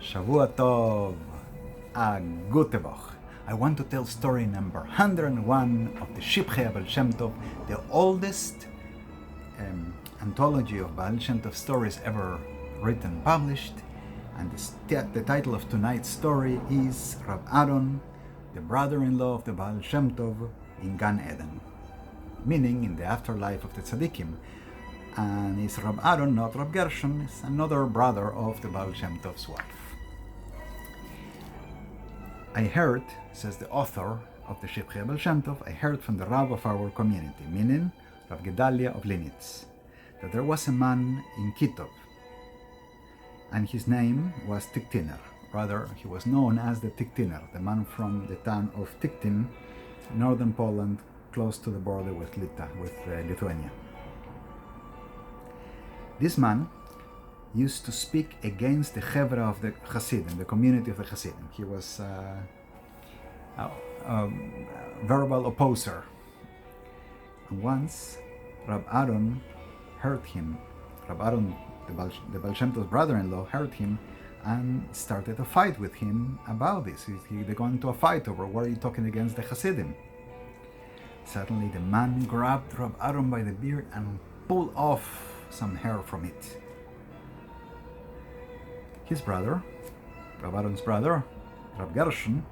Shavua Tov, a gute Woche. I want to tell story number 101 of the Shivchei Baal Shem Tov, the oldest anthology of Baal Shem Tov stories ever written, published. And the title of tonight's story is Aharon, the brother-in-law of the Baal Shem Tov in Gan Eden, meaning in the afterlife of the tzaddikim. And it's Aharon, not Gershon, is another brother of the Baal Shem Tov's wife. I heard, says the author of the Shivchei Baal Shem Tov, I heard from the Rav of our community, meaning Rav Gedalia of Linitz, that there was a man in Kitov, and his name was Tiktiner. Rather, he was known as the Tiktiner, the man from the town of Tiktin, northern Poland, close to the border with Lithuania. This man used to speak against the Chevra of the Hasidim, the community of the Hasidim. He was a verbal opposer. And once Aharon heard him, Aharon, the Baal Shem Tov's brother-in-law, heard him and started a fight with him about this. They got into a fight over why are you talking against the Hasidim. Suddenly the man grabbed Aharon by the beard and pulled off some hair from it. His brother, Aharon's brother, Rav Gershon,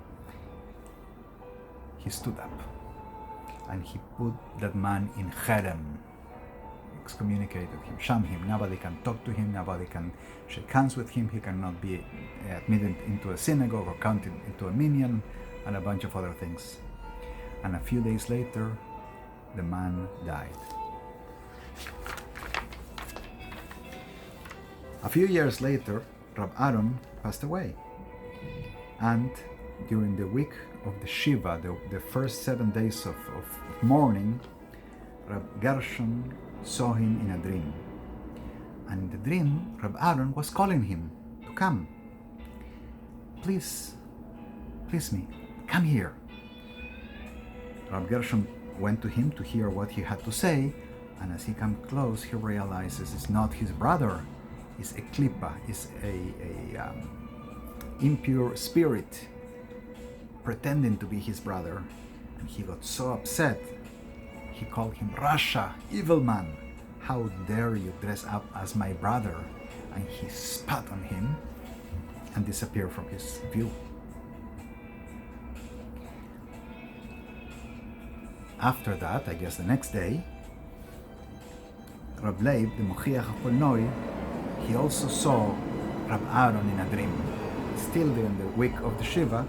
he stood up and he put that man in cherem, excommunicated him, shunned him. Nobody can talk to him, nobody can shake hands with him, he cannot be admitted into a synagogue or counted into a minyan, and a bunch of other things. And a few days later, the man died. A few years later, Aharon passed away, and during the week of the Shiva, the first 7 days of mourning, Rav Gershon saw him in a dream, and in the dream, Aharon was calling him to come. Please me, come here. Rav Gershon went to him to hear what he had to say, and as he came close, he realizes it's not his brother. Is a klippa, is a impure spirit pretending to be his brother, and he got so upset. He called him Rasha, evil man. How dare you dress up as my brother? And he spat on him and disappeared from his view. After that, I guess the next day, Rab Leib, the Mochiach HaPolnoi, he also saw Rav Aharon in a dream, still during the week of the Shiva,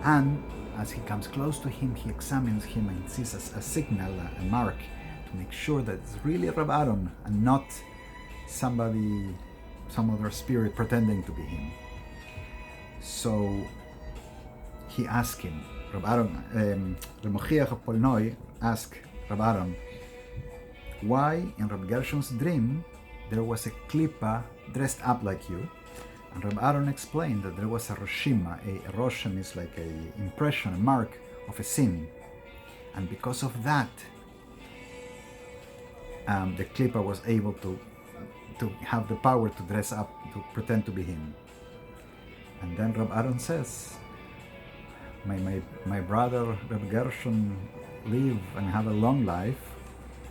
and as he comes close to him, he examines him and sees a signal, a mark, to make sure that it's really Rav Aharon and not some other spirit pretending to be him. So he asked him, Rav Aharon, the Mochiach of Polnoi asked Rav Aharon, why in Rav Gershon's dream there was a klippa dressed up like you? And Rav Aharon explained that there was a roshima. A roshem is like an impression, a mark of a sin. And because of that, the klippa was able to have the power to dress up, to pretend to be him. And then Rav Aharon says, my brother Rav Gershon live and have a long life,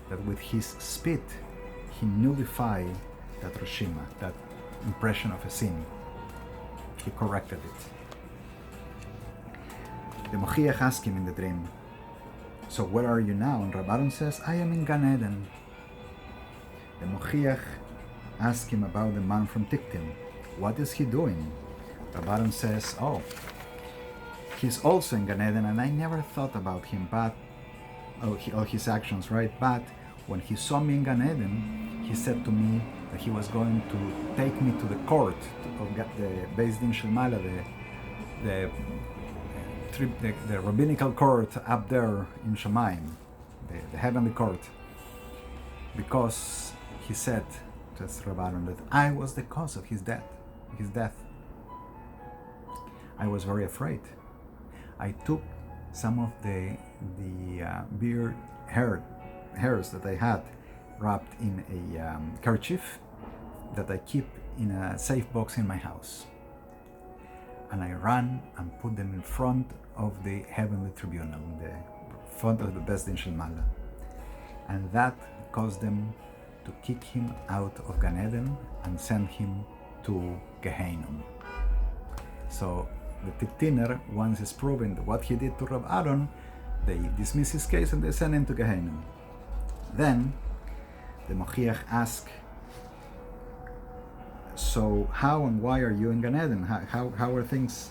that with his spit, he nullified that roshima, that impression of a sin. He corrected it. The Mochiach asked him in the dream, so where are you now? And Rav Aharon says, I am in Gan Eden. The Mochiach asked him about the man from Tiktin. What is he doing? Rav Aharon says, oh, he's also in Gan Eden, and I never thought about him, but all his actions, right? But when he saw me in Gan Eden, he said to me that he was going to take me to the court of the Beis Din Shel Mala, the rabbinical court up there in Shamayim, the heavenly court, because he said to Rav Aharon that I was the cause of his death. I was very afraid. I took some of the beard hairs that I had wrapped in a kerchief that I keep in a safe box in my house. and I ran and put them in front of the heavenly tribunal, in the front of the Beis Din Shel Mala. And that caused them to kick him out of Gan Eden and send him to Gehenna. So the Tiktiner, once it's proven what he did to Rab Aharon, they dismiss his case and they send him to Gehenna. Then the Mochiach asked, so how and why are you in Gan Eden? How are things?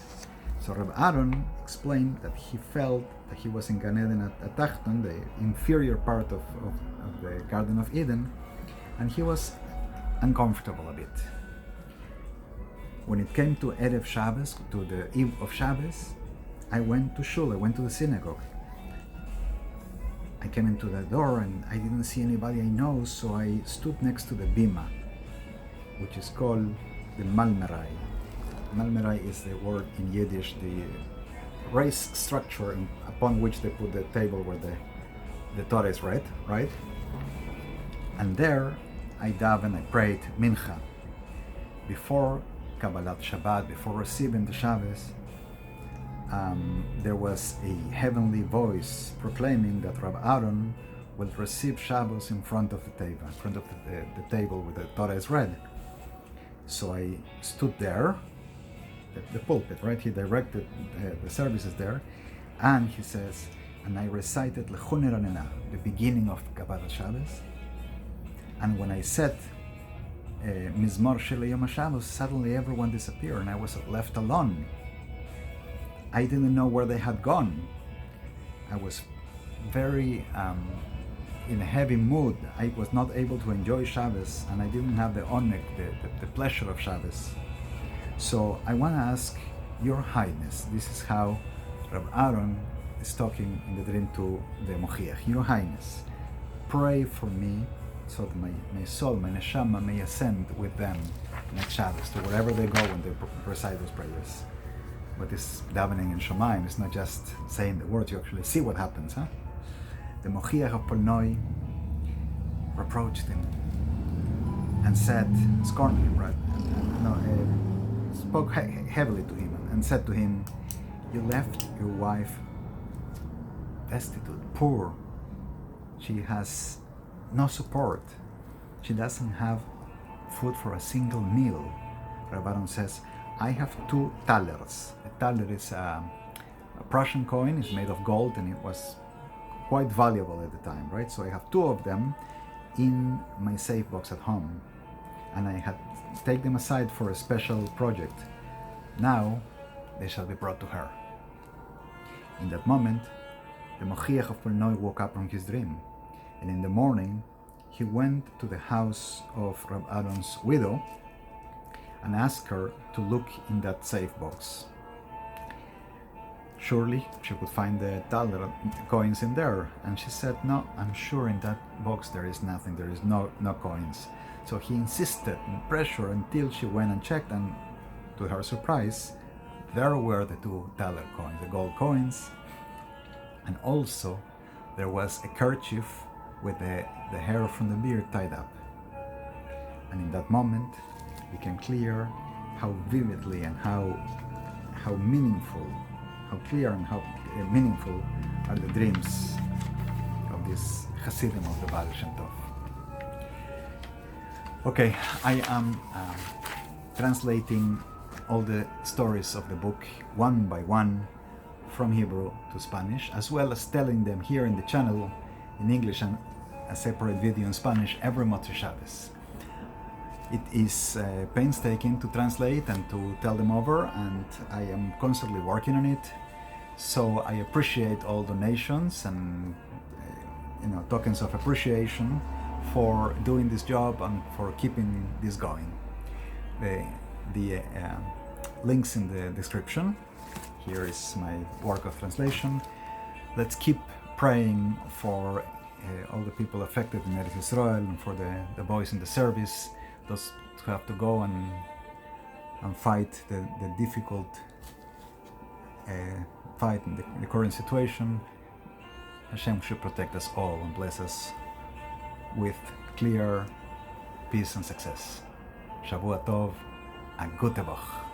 So Rab Aharon explained that he felt that he was in Gan Eden at Tachton, the inferior part of the Garden of Eden, and he was uncomfortable a bit. When it came to Erev Shabbos, to the eve of Shabbos, I went to shul, I went to the synagogue. I came into the door and I didn't see anybody I know, so I stood next to the bima, which is called the Malmerai. Malmerai is the word in Yiddish, the raised structure upon which they put the table where the Torah is read, right? And there I davened, I prayed Mincha. Before Kabbalat Shabbat, before receiving the Shabbos, there was a heavenly voice proclaiming that Rab Aharon will receive Shabbos in front of the table, in front of the table where the Torah is read. So I stood there, the pulpit, right? He directed the services there, and he says, and I recited Lechuner Anena, the beginning of Kabbalat Shabbos. And when I said Mizmor Shel Yom HaShabbos, suddenly everyone disappeared and I was left alone. I didn't know where they had gone. I was very in a heavy mood. I was not able to enjoy Shabbos, and I didn't have the onek, the pleasure of Shabbos. So I want to ask Your Highness, this is how Rab Aharon is talking in the dream to the Mochiach. Your Highness, pray for me so that my soul, my neshama, may ascend with them next Shabbos to wherever they go when they recite those prayers. But this davening in Shomayim is not just saying the words, you actually see what happens, huh? The Mochiach of Polnoi reproached him and said, scorned him, right? Spoke heavily to him and said to him, you left your wife destitute, poor. She has no support. She doesn't have food for a single meal. Rab Aharon says, I have 2 talers. A taler is a Prussian coin. It's made of gold and it was quite valuable at the time, right? So I have 2 of them in my safe box at home, and I had take them aside for a special project. Now they shall be brought to her. In that moment, the Mochiach of Polnoi woke up from his dream, and in the morning he went to the house of Rab Aharon's widow and asked her to look in that safe box. Surely she would find the taler coins in there, and she said, no, I'm sure in that box there is nothing, there is no coins. So he insisted and pressured until she went and checked, and to her surprise, there were the 2 taler coins, the gold coins, and also there was a kerchief with the hair from the beard tied up. And in that moment it became clear how vividly and how meaningful, how clear and how meaningful are the dreams of this Hasidim of the Baal Shem Tov. Okay, I am translating all the stories of the book one by one from Hebrew to Spanish, as well as telling them here in the channel in English and a separate video in Spanish every Motzei Shabbos. It is painstaking to translate and to tell them over, and I am constantly working on it. So I appreciate all donations and tokens of appreciation for doing this job and for keeping this going. The links in the description. Here is my work of translation. Let's keep praying for all the people affected in Eretz Yisrael and for the boys in the service, those who have to go and fight the difficult fight in the current situation. Hashem should protect us all and bless us with clear peace and success. Shavua Tov, a gute Woche.